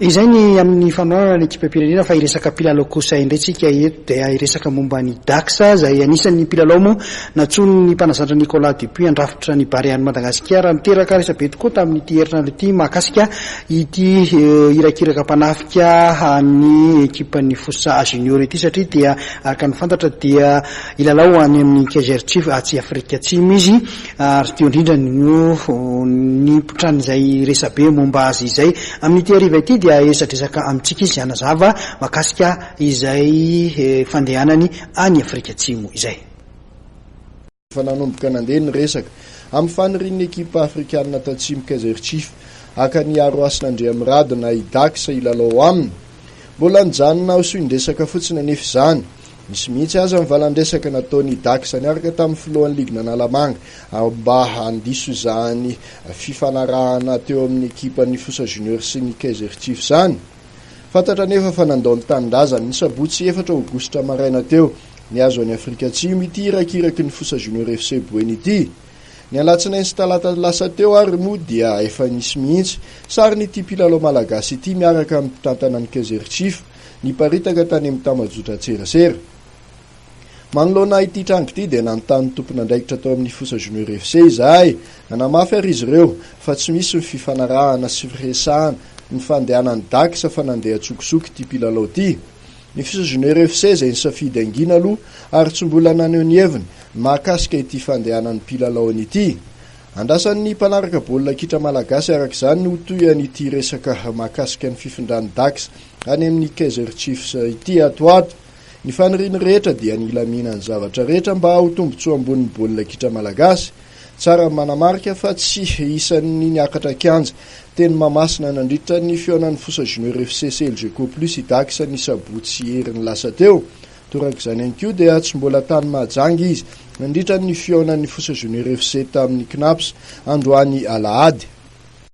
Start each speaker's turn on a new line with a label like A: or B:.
A: Izay ny amin'ny fanoana ny ekipa pirenena fa iresaka mpilalao kosa indraitsika eto dia iresaka momba ny Daxa izay anisan'ny mpilalao moa natsony ny mpanazatra Nicolas Dupuis andrafitra ny Bariany Madagasikara miteraka resabe tokoa tamin'ity herinandro ity mahakasika ity irakiraka mpanafika ny ekipan'ny Fossa Junior ity satria dia araka ny fantatra dia ilalao any amin'ny Kaizer Chiefs atsy Afrika Atsimo izy ary teo indrindra ny potran'izay resabe momba azy izay amin'ity hariva ity dia esadresaka amintsika izy anazava makasika izay fandehanany any Afrika Atsimo izay.
B: Fa nanomboka nandeha ny resaka amin'ny fanirian'ny ekipa afrikana tatsimo Kaizer Chiefs aka ny aro asin'Andre Amiradina i Daxa ilalao aminy mbola nijanona ao soindresaka fotsiny anefa izany. Misy mihitsy aza mivalandresaka nataony Daxa niaraka tamin'ny filohan'ny ligy Analamanga mba handiso izany fifanarahana teo amin'ny ekipan'ny Fossa Junior sy ny Kaizer Chiefs izany. Fantatra nefa fa nandao ny tanindrazana ny sabotsy 4 aogositra maraina teo niazo any Afrika Atsimo ity irakiraky ny Fossa Junior FC Boeny ity. Ny alatsinainy sy talata lasa teo ary moa dia efa nisy mihitsy sary n'ity mpilalao malagasy ity miaraka amin'ny mpitantana ny Kaizer Chiefs niparitaka tany amin'ny Tambazotra Tserasera. Manoloana ity trango ity dia nanontany tompon'andraikitra tao amin'ny Fossa Junior FC izahay nanamafy ary izy ireo fa tsy misy ny fifanarahana sy firesahana ny fandehanan'ny Daxa fa nandeha tsokotsoko ity mpilalao ity. Ny Fossa Junior FC izay nisafidy angina aloha ary tsy mbola naneho ny heviny mahakasika ity fandehanan'ny mpilalaony ity. Andrasan'ny mpanaraka baolina kitra malagasy araka izany no toyany ity resaka mahakasika ny fifindran'ny Daxa any amin'ny Kaizer Chiefs ity atoato. Ny faniriany rehetra dia nilaminany zavatra rehetra mba ho tombontsoa ambonin'ny baolina kitra malagasy. Tsara manamarika fa tsy isan'ny niakatra kianja teny mamasina nandritra ny fionan'ny Fossa Junior FC Selgeco Plus i Daxa ny sabotsy heriny lasa teo. Torak'izany ihany koa dia tsy mbola tany mahajanga izy nandritra ny fionan'ny Fossa Junior FC tamin'ny Knaps androany Alahady.